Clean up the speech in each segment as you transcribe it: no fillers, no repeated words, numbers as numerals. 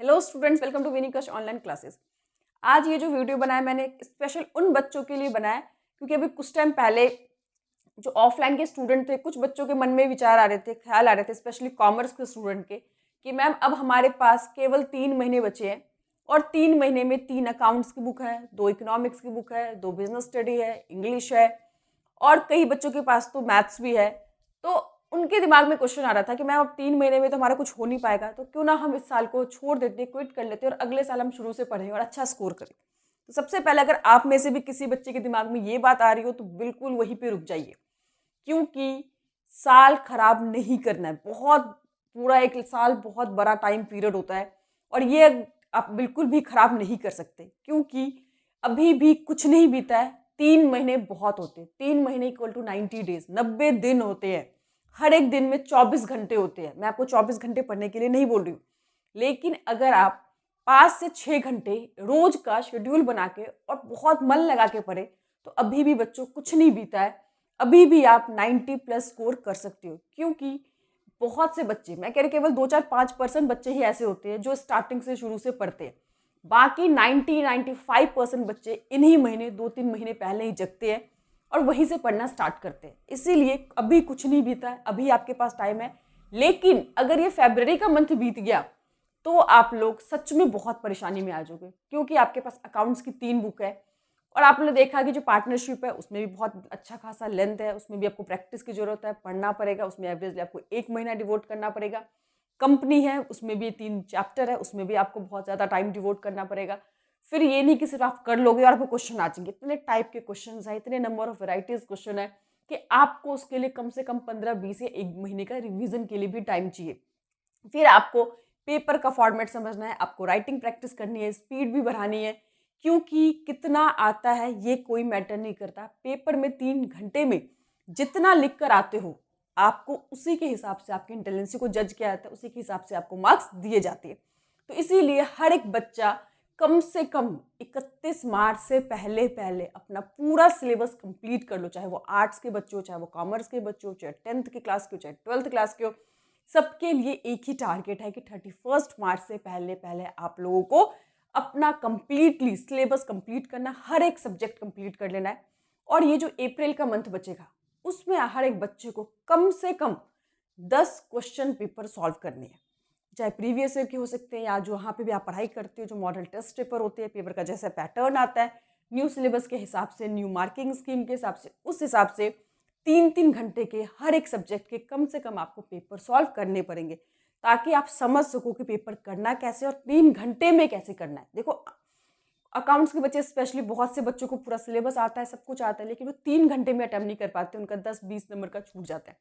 Hello students, welcome to विनीकश online classes. आज ये जो वीडियो बनाया मैंने स्पेशल उन बच्चों के लिए बनाया क्योंकि अभी कुछ टाइम पहले जो ऑफलाइन के स्टूडेंट थे, कुछ बच्चों के मन में विचार आ रहे थे, ख्याल आ रहे थे, स्पेशली कॉमर्स के स्टूडेंट के, कि मैम अब हमारे पास केवल 3 महीने बचे हैं और 3 महीने में 3 अकाउंट्स की बुक है, 2 इकोनॉमिक्स की बुक है, 2 बिजनेस स्टडी है, इंग्लिश है और कई बच्चों के पास तो मैथ्स भी है। तो उनके दिमाग में क्वेश्चन आ रहा था कि मैम अब 3 महीने में तो हमारा कुछ हो नहीं पाएगा, तो क्यों ना हम इस साल को छोड़ देते, क्विट कर लेते और अगले साल हम शुरू से पढ़ें और अच्छा स्कोर करें। तो सबसे पहले अगर आप में से भी किसी बच्चे के दिमाग में ये बात आ रही हो तो बिल्कुल वहीं पे रुक जाइए, क्योंकि साल खराब नहीं करना है। बहुत पूरा एक साल बहुत बड़ा टाइम पीरियड होता है और ये आप बिल्कुल भी खराब नहीं कर सकते, क्योंकि अभी भी कुछ नहीं बीता है। 3 महीने बहुत होते हैं। 3 महीने इक्वल टू 90 डेज, 90 दिन होते हैं। हर एक दिन में 24 घंटे होते हैं। मैं आपको 24 घंटे पढ़ने के लिए नहीं बोल रही हूँ, लेकिन अगर आप 5 से 6 घंटे रोज का शेड्यूल बना के और बहुत मन लगा के पढ़े तो अभी भी बच्चों कुछ नहीं बीता है। अभी भी आप 90+ स्कोर कर सकते हो, क्योंकि बहुत से बच्चे, मैं कह रही केवल 2-4-5% बच्चे ही ऐसे होते हैं जो स्टार्टिंग से शुरू से पढ़ते हैं। बाकी 90-95% बच्चे इन्हीं महीने 2-3 महीने पहले ही जगते हैं और वहीं से पढ़ना स्टार्ट करते हैं। इसीलिए अभी कुछ नहीं बीता है, अभी आपके पास टाइम है। लेकिन अगर ये फरवरी का मंथ बीत गया तो आप लोग सच में बहुत परेशानी में आ जाओगे, क्योंकि आपके पास अकाउंट्स की 3 बुक है और आपने देखा कि जो पार्टनरशिप है उसमें भी बहुत अच्छा खासा लेंथ है, उसमें भी आपको प्रैक्टिस की जरूरत है, पढ़ना पड़ेगा, उसमें एवरेजली आपको 1 महीना डिवोट करना पड़ेगा। कंपनी है उसमें भी 3 चैप्टर है, उसमें भी आपको बहुत ज़्यादा टाइम डिवोट करना पड़ेगा। फिर ये नहीं कि सिर्फ आप कर लोगे और आपको क्वेश्चन आ जाएंगे। इतने टाइप के क्वेश्चन है, इतने नंबर ऑफ वेराइटीज क्वेश्चन है कि आपको उसके लिए कम से कम 15-20 या 1 महीने का रिविजन के लिए भी टाइम चाहिए। फिर आपको पेपर का फॉर्मेट समझना है, आपको राइटिंग प्रैक्टिस करनी है, स्पीड भी बढ़ानी है, क्योंकि कितना आता है ये कोई मैटर नहीं करता। पेपर में 3 घंटे में जितना लिख कर आते हो आपको उसी के हिसाब से आपकी इंटेलिजेंसी को जज किया जाता है, उसी के हिसाब से आपको मार्क्स दिए जाते हैं। तो इसीलिए हर एक बच्चा कम से कम 31 मार्च से पहले पहले अपना पूरा सिलेबस कंप्लीट कर लो, चाहे वो आर्ट्स के बच्चे हो, चाहे वो कॉमर्स के बच्चे हो, चाहे 10th की क्लास के हो, चाहे 12th क्लास के हो। सबके लिए एक ही टारगेट है कि 31 मार्च से पहले पहले आप लोगों को अपना कंप्लीटली सिलेबस कंप्लीट करना, हर एक सब्जेक्ट कंप्लीट कर लेना है। और ये जो अप्रैल का मंथ बचेगा उसमें हर एक बच्चे को कम से कम 10 क्वेश्चन पेपर सॉल्व करने हैं, चाहे प्रीवियस ईयर के हो सकते हैं या जो वहाँ पे भी आप पढ़ाई करते हो, जो मॉडल टेस्ट पेपर होते हैं, पेपर का जैसा पैटर्न आता है न्यू सिलेबस के हिसाब से, न्यू मार्किंग स्कीम के हिसाब से, उस हिसाब से 3-3 घंटे के हर एक सब्जेक्ट के कम से कम आपको पेपर सॉल्व करने पड़ेंगे, ताकि आप समझ सको कि पेपर करना कैसे और 3 घंटे में कैसे करना है। देखो, अकाउंट्स के बच्चे स्पेशली, बहुत से बच्चों को पूरा सिलेबस आता है, सब कुछ आता है, लेकिन वो 3 घंटे में अटेम्प्ट नहीं कर पाते, उनका 10-20 नंबर का छूट जाता है।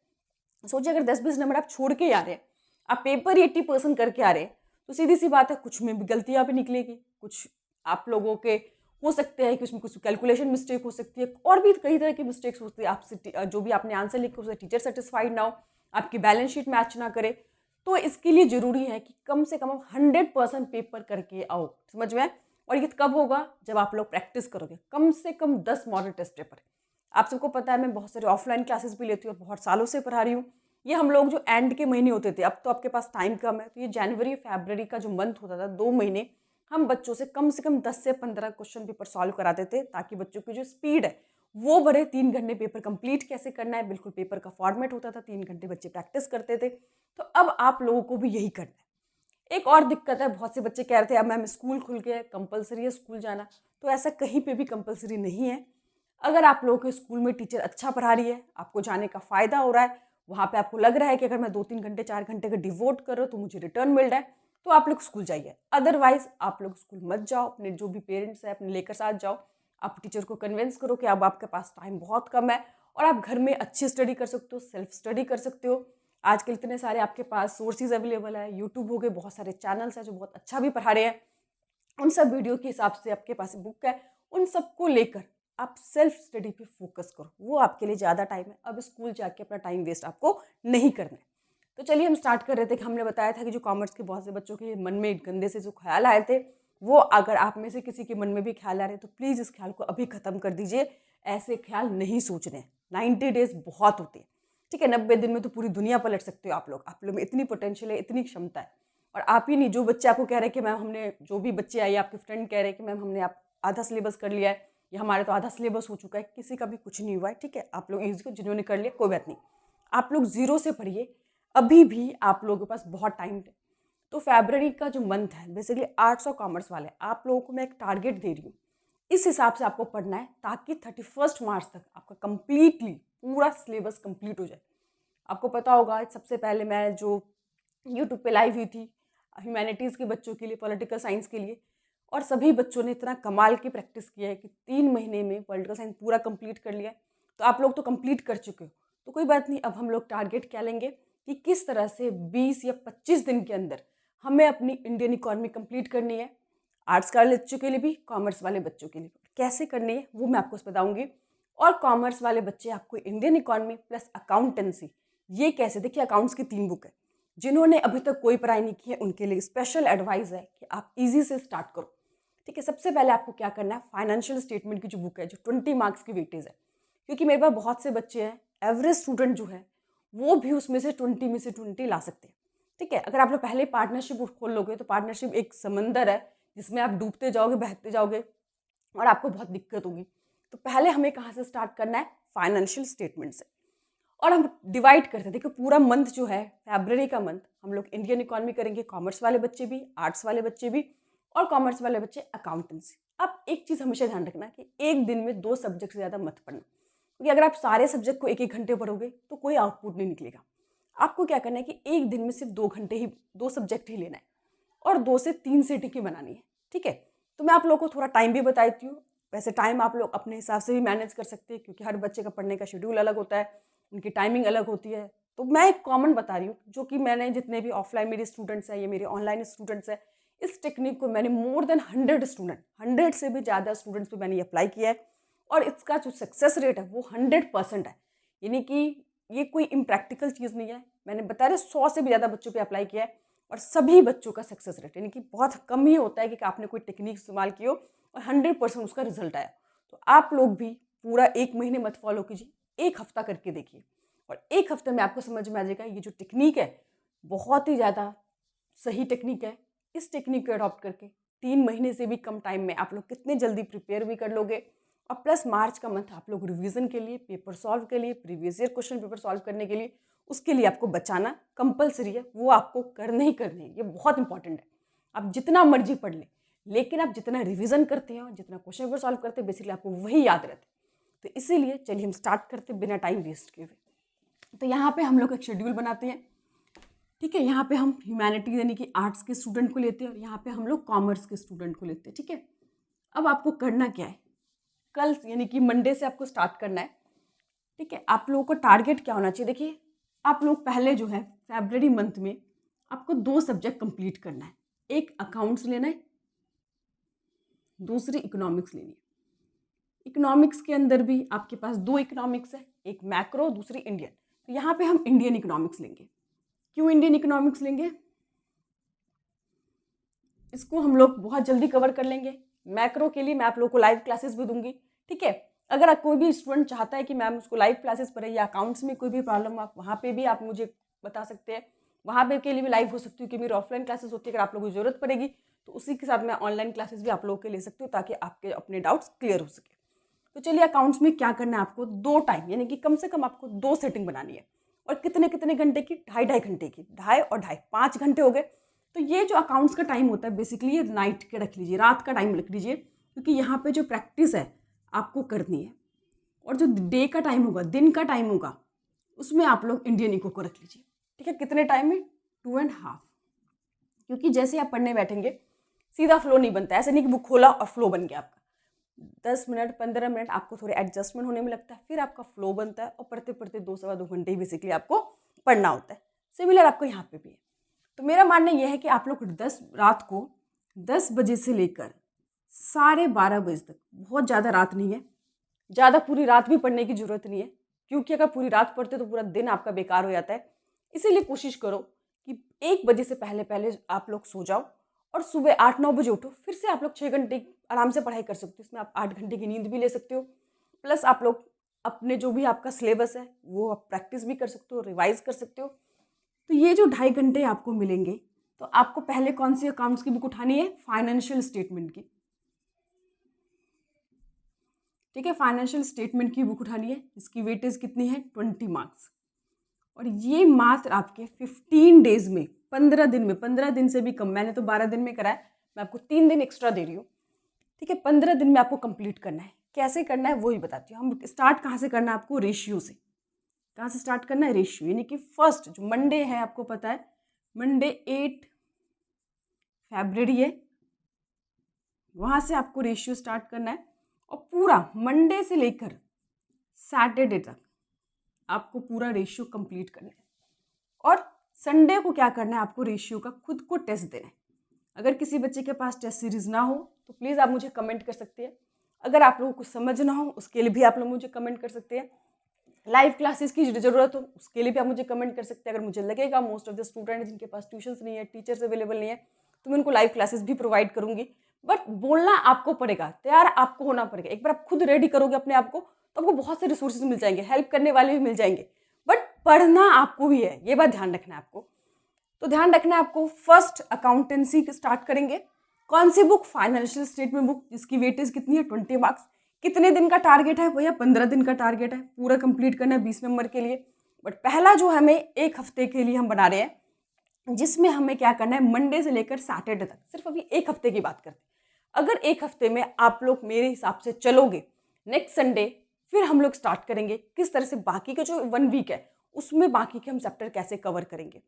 सोचिए अगर 10-20 नंबर आप छोड़ के आ रहे हैं, आप पेपर ही 80% करके आ रहे हैं, तो सीधी सी बात है कुछ में भी गलतियां भी निकलेगी, कुछ आप लोगों के हो सकते हैं कि उसमें कुछ कैलकुलेशन मिस्टेक हो सकती है, और भी कई तरह की मिस्टेक्स होती है। आपसे जो भी आपने आंसर लिखे उससे टीचर सेटिस्फाइड ना हो, आपकी बैलेंस शीट मैच ना करे। तो इसके लिए जरूरी है कि कम से कम 100% पेपर करके आओ, समझ में। और ये कब होगा? जब आप लोग प्रैक्टिस करोगे। कम से कम 10 मॉडल टेस्ट पेपर। आप सबको पता है मैं बहुत सारे ऑफलाइन क्लासेस भी लेती हूँ और बहुत सालों से पढ़ा रही हूँ। ये हम लोग जो एंड के महीने होते थे, अब तो आपके पास टाइम कम है, तो ये जनवरी फरवरी का जो मंथ होता था, 2 महीने हम बच्चों से कम 10 से 15 क्वेश्चन पेपर सॉल्व कराते थे, ताकि बच्चों की जो स्पीड है वो बढ़े। 3 घंटे पेपर कंप्लीट कैसे करना है, बिल्कुल पेपर का फॉर्मेट होता था, 3 घंटे बच्चे प्रैक्टिस करते थे। तो अब आप लोगों को भी यही करना है। एक और दिक्कत है, बहुत से बच्चे कह रहे थे अब मैम स्कूल खुल गया, कंपलसरी है स्कूल जाना। तो ऐसा कहीं पे भी कंपलसरी नहीं है। अगर आप लोगों के स्कूल में टीचर अच्छा पढ़ा रही है, आपको जाने का फ़ायदा हो रहा है, वहाँ पे आपको लग रहा है कि अगर मैं 2-3 घंटे 4 घंटे का डिवोट कर रहा हूँ तो मुझे रिटर्न मिल रहा है, तो आप लोग स्कूल जाइए। अदरवाइज आप लोग स्कूल मत जाओ। अपने जो भी पेरेंट्स हैं अपने लेकर साथ जाओ। आप टीचर को कन्विंस करो कि अब आपके पास टाइम बहुत कम है और आप घर में अच्छी स्टडी कर सकते हो, सेल्फ स्टडी कर सकते हो। आजकल इतने सारे आपके पास सोर्सेज अवेलेबल है, यूट्यूब हो गए, बहुत सारे चैनल्स हैं जो बहुत अच्छा भी पढ़ा रहे हैं। उन सब वीडियो के हिसाब से आपके पास बुक है, उन सबको लेकर आप सेल्फ स्टडी पे फोकस करो, वो आपके लिए ज़्यादा टाइम है। अब स्कूल जाके अपना टाइम वेस्ट आपको नहीं करना है। तो चलिए हम स्टार्ट कर रहे थे कि हमने बताया था कि जो कॉमर्स के बहुत से बच्चों के मन में गंदे से जो ख्याल आए थे, वो अगर आप में से किसी के मन में भी ख्याल आ रहे हैं तो प्लीज़ इस ख्याल को अभी ख़त्म कर दीजिए। ऐसे ख्याल नहीं सोचने। 90 डेज बहुत होते हैं, ठीक है। 90 दिन में तो पूरी दुनिया पलट सकते हो आप लोग में इतनी पोटेंशियल है, इतनी क्षमता है। और आप ही नहीं, जो बच्चे आपको कह रहे हैं कि मैम हमने, जो भी बच्चे आए आपके फ्रेंड कह रहे हैं कि मैम हमने आप आधा सिलेबस कर लिया है या हमारे तो आधा सिलेबस हो चुका है, किसी का भी कुछ नहीं हुआ है, ठीक है। आप लोग ईजी को, जिन्होंने कर लिया कोई बात नहीं, आप लोग ज़ीरो से पढ़िए, अभी भी आप लोगों के पास बहुत टाइम है। तो फरवरी का जो मंथ है बेसिकली आर्ट्स और कॉमर्स वाले, आप लोगों को मैं एक टारगेट दे रही हूँ, इस हिसाब से आपको पढ़ना है ताकि 31 मार्च तक आपका कंप्लीटली पूरा सिलेबस कंप्लीट हो जाए। आपको पता होगा सबसे पहले मैं जो यूट्यूब पे लाइव हुई थी ह्यूमैनिटीज़ के बच्चों के लिए, पॉलिटिकल साइंस के लिए, और सभी बच्चों ने इतना कमाल की प्रैक्टिस किया है कि 3 महीने में पॉलिटिकल साइंस पूरा कंप्लीट कर लिया। तो आप लोग तो कंप्लीट कर चुके हो, तो कोई बात नहीं, अब हम लोग टारगेट क्या लेंगे कि किस तरह से 20 या 25 दिन के अंदर हमें अपनी इंडियन इकॉनमी कंप्लीट करनी है, आर्ट्स वाले बच्चों के लिए भी, कॉमर्स वाले बच्चों के लिए कैसे करनी है वो मैं आपको बताऊंगी। और कॉमर्स वाले बच्चे आपको इंडियन इकॉनमी प्लस अकाउंटेंसी, ये कैसे, देखिए अकाउंट्स की 3 बुक है, जिन्होंने अभी तक कोई पढ़ाई नहीं की है उनके लिए स्पेशल एडवाइस है कि आप इजी से स्टार्ट करो, ठीक है। सबसे पहले आपको क्या करना है, फाइनेंशियल स्टेटमेंट की जो बुक है, जो 20 मार्क्स की वेटेज है, क्योंकि मेरे पास बहुत से बच्चे हैं, एवरेज स्टूडेंट जो है वो भी उसमें से 20 में से 20 ला सकते हैं, ठीक है। अगर आप लोग पहले पार्टनरशिप खोल लोगे तो पार्टनरशिप एक समंदर है जिसमें आप डूबते जाओगे, बहते जाओगे और आपको बहुत दिक्कत होगी। तो पहले हमें कहाँ से स्टार्ट करना है, फाइनेंशियल स्टेटमेंट से। और हम डिवाइड करते हैं, देखो पूरा मंथ जो है फरवरी का मंथ हम लोग इंडियन इकॉनमी करेंगे, कॉमर्स वाले बच्चे भी, आर्ट्स वाले बच्चे भी, और कॉमर्स वाले बच्चे अकाउंटेंसी। अब एक चीज़ हमेशा ध्यान रखना कि एक दिन में 2 सब्जेक्ट से ज़्यादा मत पढ़ना, क्योंकि अगर आप सारे सब्जेक्ट को 1-1 घंटे पढ़ोगे तो कोई आउटपुट नहीं निकलेगा। आपको क्या करना है कि एक दिन में सिर्फ 2 घंटे ही 2 सब्जेक्ट ही लेना है और 2 से 3 सेटिंग ही बनानी है, ठीक है। तो मैं आप लोगों को थोड़ा टाइम भी बता देती हूँ। वैसे टाइम आप लोग अपने हिसाब से भी मैनेज कर सकते हैं, क्योंकि हर बच्चे का पढ़ने का शेड्यूल अलग होता है, उनकी टाइमिंग अलग होती है। तो मैं एक कॉमन बता रही हूँ, जो कि मैंने जितने भी ऑफलाइन मेरे स्टूडेंट्स हैं या मेरे ऑनलाइन स्टूडेंट्स हैं, इस टेक्निक को मैंने मोर देन 100 स्टूडेंट, 100 से भी ज़्यादा स्टूडेंट्स पे मैंने अप्लाई किया है, और इसका जो सक्सेस रेट है वो 100% है। यानी कि ये कोई इम्प्रैक्टिकल चीज़ नहीं है, मैंने बताया 100 से भी ज़्यादा बच्चों पे अप्लाई किया है, और सभी बच्चों का सक्सेस रेट, यानी कि बहुत कम ही होता है कि आपने कोई टेक्निक इस्तेमाल की हो और 100% उसका रिजल्ट आया। तो आप लोग भी पूरा 1 महीने मत फॉलो कीजिए, 1 हफ्ता करके देखिए, और 1 हफ्ते में आपको समझ में आ जाएगा ये जो टेक्निक है बहुत ही ज़्यादा सही टेक्निक है। इस टेक्निक को अडॉप्ट करके 3 महीने से भी कम टाइम में आप लोग कितने जल्दी प्रिपेयर भी कर लोगे, और प्लस मार्च का मंथ आप लोग रिवीजन के लिए, पेपर सॉल्व के लिए, previous year question paper solve करने के लिए, उसके लिए आपको बचाना कंपलसरी है, वो आपको करने ही करने हैं, ये बहुत इंपॉर्टेंट है। आप जितना मर्जी पढ़ लें, लेकिन आप जितना रिवीजन करते हैं और जितना क्वेश्चन पेपर सॉल्व करते हैं बेसिकली आपको वही याद रहता है। तो इसीलिए चलिए हम स्टार्ट करते बिना टाइम वेस्ट किए हुए। तो यहाँ पे हम लोग एक शेड्यूल बनाते हैं, ठीक है। यहाँ पे हम ह्यूमैनिटीज यानी कि आर्ट्स के स्टूडेंट को लेते हैं, और यहाँ पे हम लोग कॉमर्स के स्टूडेंट को लेते हैं, ठीक है। अब आपको करना क्या है, कल यानी कि मंडे से आपको स्टार्ट करना है, ठीक है। आप लोगों को टारगेट क्या होना चाहिए, देखिए आप लोग पहले जो है फरवरी मंथ में आपको 2 सब्जेक्ट कंप्लीट करना है, एक अकाउंट्स लेना है, दूसरी इकोनॉमिक्स लेनी है। इकोनॉमिक्स के अंदर भी आपके पास 2 इकोनॉमिक्स है, एक मैक्रो, दूसरी इंडियन। तो यहाँ पे हम इंडियन इकोनॉमिक्स लेंगे। क्यों इंडियन इकोनॉमिक्स लेंगे, इसको हम लोग बहुत जल्दी कवर कर लेंगे। मैक्रो के लिए मैं आप लोगों को लाइव क्लासेस भी दूंगी, ठीक है। अगर कोई भी स्टूडेंट चाहता है कि मैम उसको लाइव क्लासेस पढ़े या अकाउंट्स में कोई भी प्रॉब्लम आप वहाँ पे भी आप मुझे बता सकते हैं, वहाँ पे के लिए भी लाइव हो सकती हूँ, कि मेरी ऑफलाइन क्लासेस होती है। अगर आप लोगों को जरूरत पड़ेगी तो उसी के साथ मैं ऑनलाइन क्लासेस भी आप लोगों के ले सकती हूँ, ताकि आपके अपने डाउट्स क्लियर हो सके। तो चलिए अकाउंट्स में क्या करना है, आपको 2 टाइम यानी कि कम से कम आपको 2 सेटिंग बनानी है, और कितने कितने घंटे की, 2.5 घंटे की, 2.5 और 2.5, 5 घंटे हो गए। तो ये जो अकाउंट्स का टाइम होता है बेसिकली ये नाइट के रख लीजिए, रात का टाइम रख लीजिए, क्योंकि यहाँ पे जो प्रैक्टिस है आपको करनी है, और जो डे का टाइम होगा, दिन का टाइम होगा, उसमें आप लोग इंडियन इको को रख लीजिए, ठीक है। कितने टाइम में, 2.5, क्योंकि जैसे आप पढ़ने बैठेंगे सीधा फ्लो नहीं बनता, ऐसे नहीं कि बुक खोला और फ्लो बन गया आपका। 10 मिनट 15 मिनट आपको थोड़े एडजस्टमेंट होने में लगता है, फिर आपका फ्लो बनता है, और पढ़ते पढ़ते 2-2.25 घंटे ही बेसिकली आपको पढ़ना होता है। सिमिलर आपको यहाँ पे भी है। तो मेरा मानना यह है कि आप लोग रात को 10 बजे से लेकर 12:30 बजे तक, बहुत ज़्यादा रात नहीं है, ज़्यादा पूरी रात भी पढ़ने की ज़रूरत नहीं है, क्योंकि अगर पूरी रात पढ़ते तो पूरा दिन आपका बेकार हो जाता है। इसीलिए कोशिश करो कि 1 बजे से पहले पहले आप लोग सो जाओ, और सुबह 8-9 बजे उठो, फिर से आप लोग 6 घंटे आराम से पढ़ाई कर सकते हो। इसमें आप 8 घंटे की नींद भी ले सकते हो, प्लस आप लोग अपने जो भी आपका सिलेबस है वो आप प्रैक्टिस भी कर सकते हो, रिवाइज कर सकते हो। तो ये जो 2.5 घंटे आपको मिलेंगे, तो आपको पहले कौन सी अकाउंट्स की बुक उठानी है? फाइनेंशियल स्टेटमेंट की। ठीक है, फाइनेंशियल स्टेटमेंट की बुक उठानी है, इसकी वेटेज कितनी है? 20 मार्क्स। और ये मात्र आपके 15 डेज में, 15 दिन में, 15 दिन से भी कम, मैंने तो 12 दिन में कराया, मैं आपको 3 दिन एक्स्ट्रा दे रही हूँ। ठीक है, 15 दिन में आपको कंप्लीट करना है। कैसे करना है वो ही बताती हूँ। हम स्टार्ट कहाँ से करना है आपको? रेशियो से। कहाँ से स्टार्ट करना है? रेशियो, यानी कि फर्स्ट जो मंडे है, आपको पता है मंडे 8 फरवरी है, वहाँ से आपको रेशियो स्टार्ट करना है और पूरा मंडे से लेकर सैटरडे तक आपको पूरा रेशियो कंप्लीट करना है। और संडे को क्या करना है? आपको रेशियो का खुद को टेस्ट देना है। अगर किसी बच्चे के पास टेस्ट सीरीज ना हो तो प्लीज़ आप मुझे कमेंट कर सकते हैं। अगर आप लोगों को समझ ना हो उसके लिए भी आप लोग मुझे कमेंट कर सकते हैं। लाइव क्लासेस की ज़रूरत हो उसके लिए भी आप मुझे कमेंट कर सकते हैं। अगर मुझे लगेगा मोस्ट ऑफ द स्टूडेंट जिनके पास ट्यूशन्स नहीं है, टीचर्स अवेलेबल नहीं है, तो मैं उनको लाइव क्लासेस भी प्रोवाइड करूंगी। बट बोलना आपको पड़ेगा, तैयार आपको होना पड़ेगा। एक बार आप खुद रेडी करोगे अपने आप को तो आपको बहुत से रिसोर्सेज मिल जाएंगे, हेल्प करने वाले भी मिल जाएंगे, बट पढ़ना आपको भी है, ये बात ध्यान रखना है आपको। तो ध्यान रखना है आपको। फर्स्ट अकाउंटेंसी स्टार्ट करेंगे। कौन सी बुक? फाइनेंशियल स्टेटमेंट बुक, जिसकी वेटेज कितनी है? 20 मार्क्स। कितने दिन का टारगेट है भैया? 15 दिन का टारगेट है, पूरा कंप्लीट करना है 20 नंबर के लिए। बट पहला जो हमें एक हफ्ते के लिए हम बना रहे हैं, जिसमें हमें क्या करना है? मंडे से लेकर सैटरडे तक, सिर्फ अभी एक हफ्ते की बात करते हैं। अगर एक हफ्ते में आप लोग मेरे हिसाब से चलोगे, नेक्स्ट संडे फिर हम लोग स्टार्ट करेंगे किस तरह से बाकी का जो 1 वीक है उसमें बाकी के हम चैप्टर कैसे कवर करेंगे।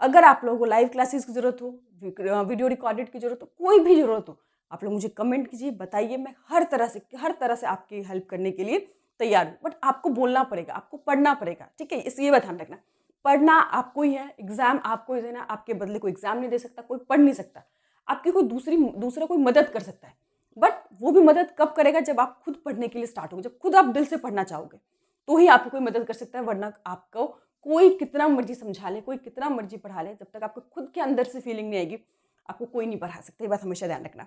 अगर आप लोगों को लाइव क्लासेस की ज़रूरत हो, वीडियो रिकॉर्डेड की ज़रूरत हो, कोई भी ज़रूरत हो, आप लोग मुझे कमेंट कीजिए, बताइए। मैं हर तरह से आपकी हेल्प करने के लिए तैयार हूँ। बट आपको बोलना पड़ेगा, आपको पढ़ना पड़ेगा। ठीक है, इस ये बात ध्यान रखना। पढ़ना आपको ही है, एग्जाम आपको ही देना। आपके बदले कोई एग्जाम नहीं दे सकता, कोई पढ़ नहीं सकता, आपकी कोई दूसरा कोई मदद कर सकता है। बट वो भी मदद कब करेगा? जब आप खुद पढ़ने के लिए स्टार्ट होगे, जब खुद आप दिल से पढ़ना चाहोगे तो ही आपको कोई मदद कर सकता है। वरना आपको कोई कितना मर्जी समझा ले, कोई कितना मर्जी पढ़ा ले, जब तक आपको खुद के अंदर से फीलिंग नहीं आएगी आपको कोई नहीं पढ़ा सकता। ये बात हमेशा ध्यान रखना।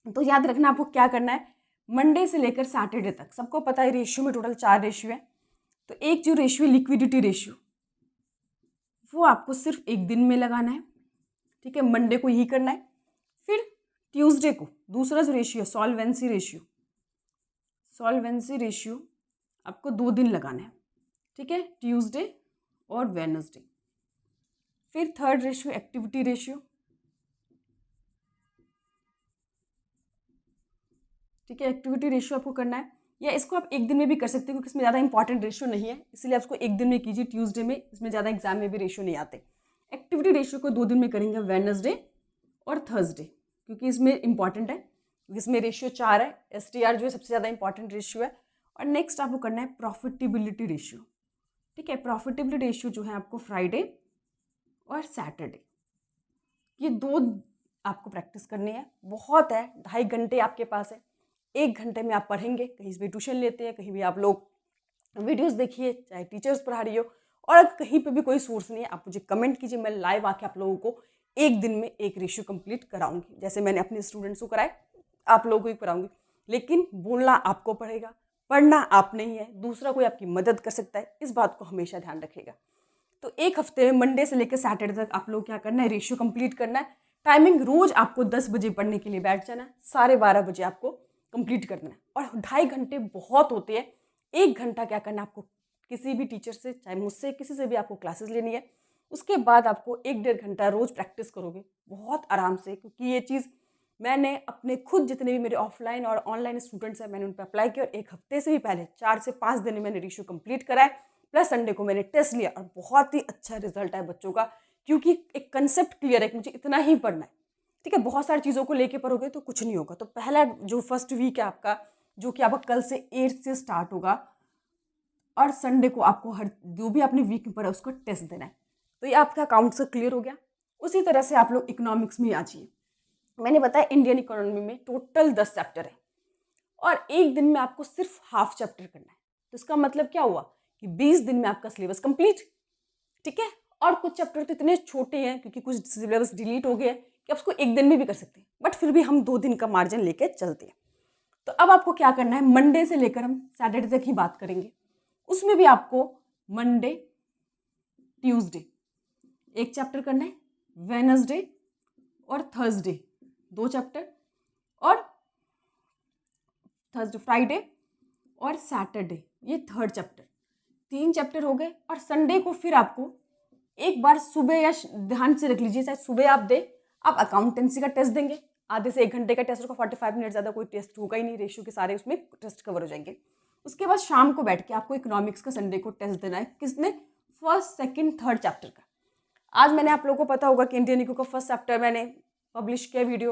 तो याद रखना आपको क्या करना है, मंडे से लेकर सैटरडे तक। सबको पता है रेशियो में टोटल 4 रेशियो है। तो एक जो रेशियो लिक्विडिटी रेशियो, वो आपको सिर्फ एक दिन में लगाना है। ठीक है, मंडे को यही करना है। फिर ट्यूसडे को दूसरा जो रेशियो है सॉल्वेंसी रेशियो, सॉल्वेंसी रेशियो आपको 2 दिन लगाना है। ठीक है, ट्यूसडे और वेडनेसडे। फिर थर्ड रेशियो एक्टिविटी रेशियो। ठीक है, एक्टिविटी रेशियो आपको करना है, या इसको आप एक दिन में भी कर सकते हो क्योंकि इसमें ज़्यादा इंपॉर्टेंट रेशियो नहीं है, इसलिए आप इसको एक दिन में कीजिए ट्यूसडे में। इसमें ज़्यादा एग्जाम में भी रेशियो नहीं आते। एक्टिविटी रेशियो को 2 दिन में करेंगे, वेडनेसडे और थर्सडे, क्योंकि इसमें इंपॉर्टेंट है, क्योंकि इसमें रेशियो 4 है। STR जो है सबसे ज़्यादा इंपॉर्टेंट रेशियो है। और नेक्स्ट आपको करना है प्रॉफिटेबिलिटी रेशियो। ठीक है, प्रॉफिटेबिलिटी रेशियो जो है आपको फ्राइडे और सैटरडे, ये 2 आपको प्रैक्टिस करनी है। बहुत है, 2.5 घंटे आपके पास है। 1 घंटे में आप पढ़ेंगे, कहीं भी ट्यूशन लेते हैं, कहीं भी आप लोग वीडियोस देखिए, चाहे टीचर्स पढ़ा रही हो, और अगर कहीं पे भी कोई सोर्स नहीं है आप मुझे कमेंट कीजिए। मैं लाइव आके आप लोगों को एक दिन में एक रेशियो कंप्लीट कराऊंगी, जैसे मैंने अपने स्टूडेंट्स को कराए आप लोगों को भी कराऊंगी। लेकिन बोलना आपको पड़ेगा, पढ़ना आप नहीं है, दूसरा कोई आपकी मदद कर सकता है, इस बात को हमेशा ध्यान रखिएगा। तो एक हफ्ते में मंडे से लेकर सैटरडे तक आप लोग क्या करना है? रेशियो कंप्लीट करना है। टाइमिंग रोज आपको 10 बजे पढ़ने के लिए बैठ जाना है, 12:30 बजे आपको कंप्लीट कर देना है। और 2.5 घंटे बहुत होते हैं। 1 घंटा क्या करना है आपको? किसी भी टीचर से, चाहे मुझसे, किसी से भी आपको क्लासेस लेनी है। उसके बाद आपको 1-1.5 घंटा रोज प्रैक्टिस करोगे बहुत आराम से, क्योंकि ये चीज़ मैंने अपने खुद जितने भी मेरे ऑफलाइन और ऑनलाइन स्टूडेंट्स हैं मैंने उन पर अप्लाई किया, और 1 हफ्ते से भी पहले 4 से 5 दिन में मैंने रेशियो कंप्लीट करा है। प्लस संडे को मैंने टेस्ट लिया और बहुत ही अच्छा रिजल्ट है बच्चों का, क्योंकि एक कंसेप्ट क्लियर है कि मुझे इतना ही पढ़ना है। ठीक है, बहुत सारी चीज़ों को लेके पढ़ोगे तो कुछ नहीं होगा। तो पहला जो फर्स्ट वीक है आपका, जो कि आपका कल से 8 से स्टार्ट होगा, और संडे को आपको हर जो भी आपने वीक में पढ़ा उसको टेस्ट देना है। तो ये आपका अकाउंट से क्लियर हो गया। उसी तरह से आप लोग इकोनॉमिक्स में आ जाइए। मैंने बताया इंडियन इकोनॉमी में टोटल 10 चैप्टर है, और एक दिन में आपको सिर्फ हाफ चैप्टर करना है। तो इसका मतलब क्या हुआ कि 20 दिन में आपका सिलेबस कंप्लीट। ठीक है, और कुछ चैप्टर तो इतने छोटे हैं क्योंकि कुछ सिलेबस डिलीट हो गए कि आप उसको एक दिन में भी कर सकते हैं, बट फिर भी हम 2 दिन का मार्जिन लेके चलते हैं। तो अब आपको क्या करना है, मंडे से लेकर हम सैटरडे तक ही बात करेंगे। उसमें भी आपको मंडे ट्यूसडे एक चैप्टर करना है, वेनसडे और थर्सडे 2 चैप्टर, और थर्सडे फ्राइडे और सैटरडे ये 3rd चैप्टर, 3 चैप्टर हो गए। और संडे को फिर आपको एक बार सुबह, या ध्यान से रख लीजिए, चाहे सुबह आप दें, आप अकाउंटेंसी का टेस्ट देंगे, आधे से 1 घंटे का टेस्ट होगा, 45 मिनट, ज़्यादा कोई टेस्ट होगा ही नहीं, रेशियो के सारे उसमें टेस्ट कवर हो जाएंगे। उसके बाद शाम को बैठ के आपको इकोनॉमिक्स का संडे को टेस्ट देना है, किसने, 1st, 2nd, 3rd चैप्टर का। आज मैंने आप लोगों को पता होगा कि इंडियन इको का 1st चैप्टर मैंने पब्लिश किया वीडियो,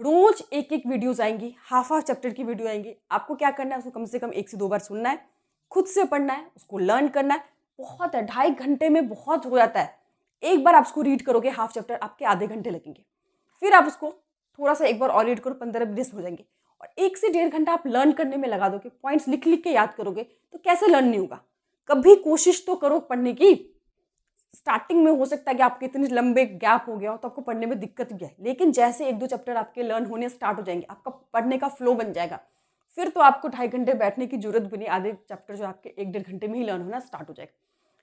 रोज एक वीडियोज आएंगी, हाफ चैप्टर की वीडियो आएंगी। आपको क्या करना है, उसको कम से कम 1 से 2 बार सुनना है, खुद से पढ़ना है, उसको लर्न करना है। बहुत है, 2.5 घंटे में बहुत हो जाता है। एक बार आप उसको रीड करोगे हाफ चैप्टर, आपके आधे घंटे लगेंगे। फिर आप उसको थोड़ा सा एक बार और रीड करो, 15-20 हो जाएंगे। और 1 से 1.5 घंटा आप लर्न करने में लगा दोगे, पॉइंट्स लिख लिख के याद करोगे, तो कैसे लर्न नहीं होगा। कभी कोशिश तो करो पढ़ने की। स्टार्टिंग में हो सकता है कि आपके इतने लंबे गैप हो गया हो तो आपको पढ़ने में दिक्कत भी है, लेकिन जैसे 1-2 चैप्टर आपके लर्न होने स्टार्ट हो जाएंगे, आपका पढ़ने का फ्लो बन जाएगा, फिर तो आपको 2.5 घंटे बैठने की जरूरत भी नहीं, आधे चैप्टर जो आपके 1-1.5 घंटे में ही लर्न होना स्टार्ट हो जाएगा।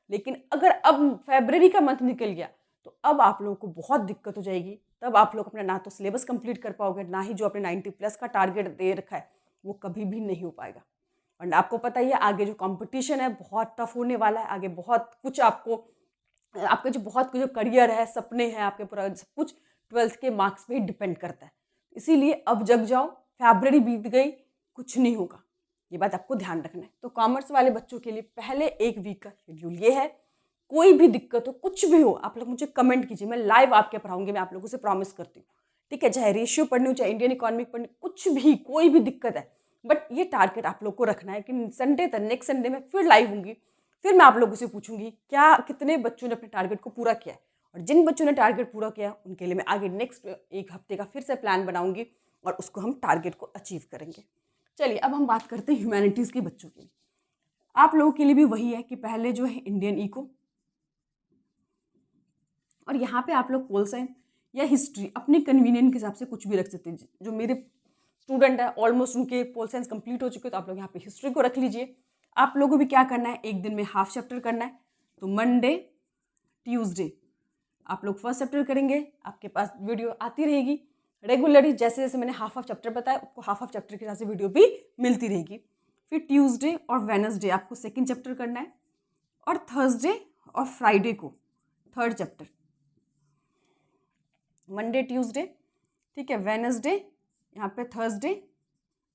लेकिन अगर अब फरवरी का मंथ निकल गया तो अब आप लोगों को बहुत दिक्कत हो जाएगी। तब आप लोग अपना ना तो सिलेबस कंप्लीट कर पाओगे, ना ही जो अपने 90+ का टारगेट दे रखा है वो कभी भी नहीं हो पाएगा। और आपको पता ही है आगे जो कंपटीशन है बहुत टफ होने वाला है, आगे बहुत कुछ आपके जो बहुत जो करियर है, सपने हैं आपके, पूरा सब कुछ 12th के मार्क्स पे ही डिपेंड करता है। इसीलिए अब जग जाओ, फरवरी बीत गई, कुछ नहीं होगा, ये बात आपको ध्यान रखना है। तो कॉमर्स वाले बच्चों के लिए पहले 1 वीक का शेड्यूल ये है। कोई भी दिक्कत हो, कुछ भी हो, आप लोग मुझे कमेंट कीजिए, मैं लाइव आपके पढ़ाऊंगी, मैं आप लोगों से प्रॉमिस करती हूँ, ठीक है। चाहे रेशियो पढ़नी हो, चाहे इंडियन इकोनॉमिक पढ़नी, कुछ भी, कोई भी दिक्कत है, बट ये टारगेट आप लोग को रखना है कि संडे तक, नेक्स्ट संडे में फिर लाइव होंगी, फिर मैं आप लोगों से पूछूंगी क्या कितने बच्चों ने अपने टारगेट को पूरा किया है। और जिन बच्चों ने टारगेट पूरा किया उनके लिए मैं आगे नेक्स्ट 1 हफ्ते का फिर से प्लान बनाऊंगी और उसको हम टारगेट को अचीव करेंगे। चलिए अब हम बात करते हैं ह्यूमैनिटीज़ के बच्चों की। आप लोगों के लिए भी वही है कि पहले जो है इंडियन इको, और यहाँ पे आप लोग पोल साइंस या हिस्ट्री अपने कन्वीनियंट के हिसाब से कुछ भी रख सकते हैं। जो मेरे स्टूडेंट है ऑलमोस्ट उनके पोल साइंस कंप्लीट हो चुके हैं, तो आप लोग यहाँ पे हिस्ट्री को रख लीजिए। आप लोगों को भी क्या करना है, एक दिन में हाफ चैप्टर करना है। तो मंडे ट्यूसडे आप लोग 1st चैप्टर करेंगे, आपके पास वीडियो आती रहेगी रेगुलरली, जैसे जैसे मैंने हाफ चैप्टर बताया आपको हाफ चैप्टर के हिसाब से वीडियो भी मिलती रहेगी। फिर ट्यूसडे और वेडनेसडे आपको 2nd चैप्टर करना है, और थर्सडे और फ्राइडे को 3rd चैप्टर। मंडे ट्यूसडे, ठीक है, वेडनेसडे, यहाँ पे थर्सडे,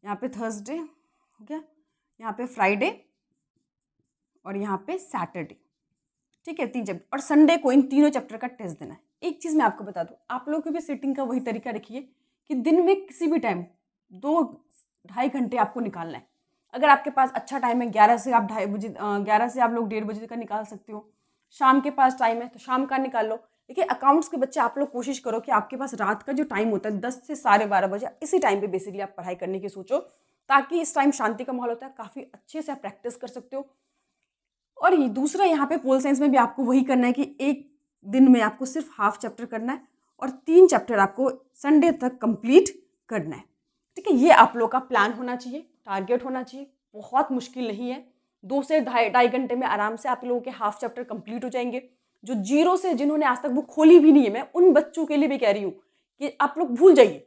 यहाँ पे थर्सडे हो गया, यहाँ पे फ्राइडे, और यहाँ पे सैटरडे, ठीक है, 3 चैप्टर। और संडे को इन तीनों चैप्टर का टेस्ट देना है। एक चीज़ मैं आपको बता दूँ, आप लोगों की भी सीटिंग का वही तरीका रखिए कि दिन में किसी भी टाइम 2-2.5 घंटे आपको निकालना है। अगर आपके पास अच्छा टाइम है 11 से आप 2:30 बजे, 11 से आप लोग 1:30 बजे का निकाल सकते हो। शाम के पास टाइम है तो शाम का निकाल लो। देखिए अकाउंट्स के बच्चे आप लोग कोशिश करो कि आपके पास रात का जो टाइम होता है 10 से 12:30 बजे, इसी टाइम पे बेसिकली आप पढ़ाई करने की सोचो, ताकि इस टाइम शांति का माहौल होता है, काफ़ी अच्छे से आप प्रैक्टिस कर सकते हो। और ये दूसरा यहाँ पे पोल साइंस में भी आपको वही करना है कि एक दिन में आपको सिर्फ हाफ चैप्टर करना है और 3 चैप्टर आपको संडे तक कंप्लीट करना है, ठीक है। ये आप लोग का प्लान होना चाहिए, टारगेट होना चाहिए। बहुत मुश्किल नहीं है, 2 से 2.5 घंटे में आराम से आप लोगों के हाफ चैप्टर कंप्लीट हो जाएंगे। जो जीरो से, जिन्होंने आज तक बुक खोली भी नहीं है, मैं उन बच्चों के लिए भी कह रही हूँ कि आप लोग भूल जाइए।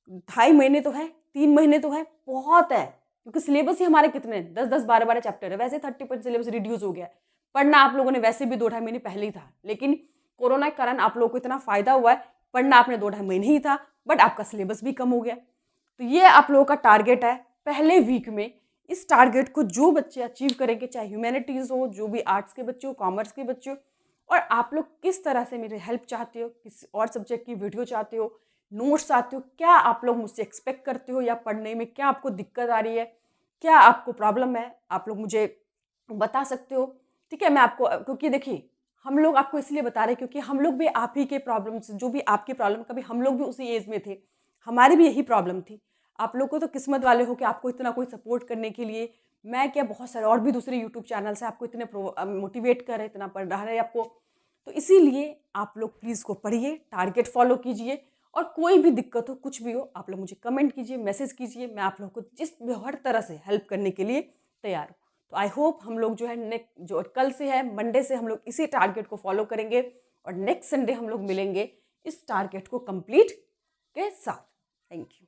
2.5 महीने तो है, 3 महीने तो है, बहुत है, क्योंकि सिलेबस ही हमारे कितने 10-10, 12-12 चैप्टर है। वैसे 30% सिलेबस रिड्यूस हो गया है। पढ़ना आप लोगों ने वैसे भी 2-2.5 महीने पहले ही था, लेकिन कोरोना के कारण आप लोगों को इतना फायदा हुआ है, पढ़ना आपने 2-2.5 महीने ही था, बट आपका सिलेबस भी कम हो गया। तो ये आप लोगों का टारगेट है पहले वीक में। इस टारगेट को जो बच्चे अचीव करेंगे, चाहे ह्यूमैनिटीज़ हो, जो भी आर्ट्स के बच्चे हो, कॉमर्स के बच्चे हो, और आप लोग किस तरह से मेरे हेल्प चाहते हो, किस और सब्जेक्ट की वीडियो चाहते हो, नोट्स चाहते हो, क्या आप लोग मुझसे एक्सपेक्ट करते हो, या पढ़ने में क्या आपको दिक्कत आ रही है, क्या आपको प्रॉब्लम है, आप लोग मुझे बता सकते हो, ठीक है। मैं आपको, क्योंकि देखिए हम लोग आपको इसलिए बता रहे हैं क्योंकि हम लोग भी आप ही के प्रॉब्लम्स, जो भी आपकी प्रॉब्लम, कभी हम लोग भी उसी एज में थे, हमारी भी यही प्रॉब्लम थी। आप लोग को तो किस्मत वाले हो कि आपको इतना कोई सपोर्ट करने के लिए, मैं क्या, बहुत सारे और भी दूसरे यूट्यूब चैनल से आपको इतने मोटिवेट कर रहे, इतना पढ़ रहा है आपको। तो इसीलिए आप लोग प्लीज़ को पढ़िए, टारगेट फॉलो कीजिए, और कोई भी दिक्कत हो, कुछ भी हो, आप लोग मुझे कमेंट कीजिए, मैसेज कीजिए, मैं आप लोगों को जिस हर तरह से हेल्प करने के लिए तैयार हूँ। तो आई होप हम लोग जो है जो कल से है, मंडे से हम लोग इसी टारगेट को फॉलो करेंगे और नेक्स्ट संडे हम लोग मिलेंगे इस टारगेट को कंप्लीट के साथ। Thank you.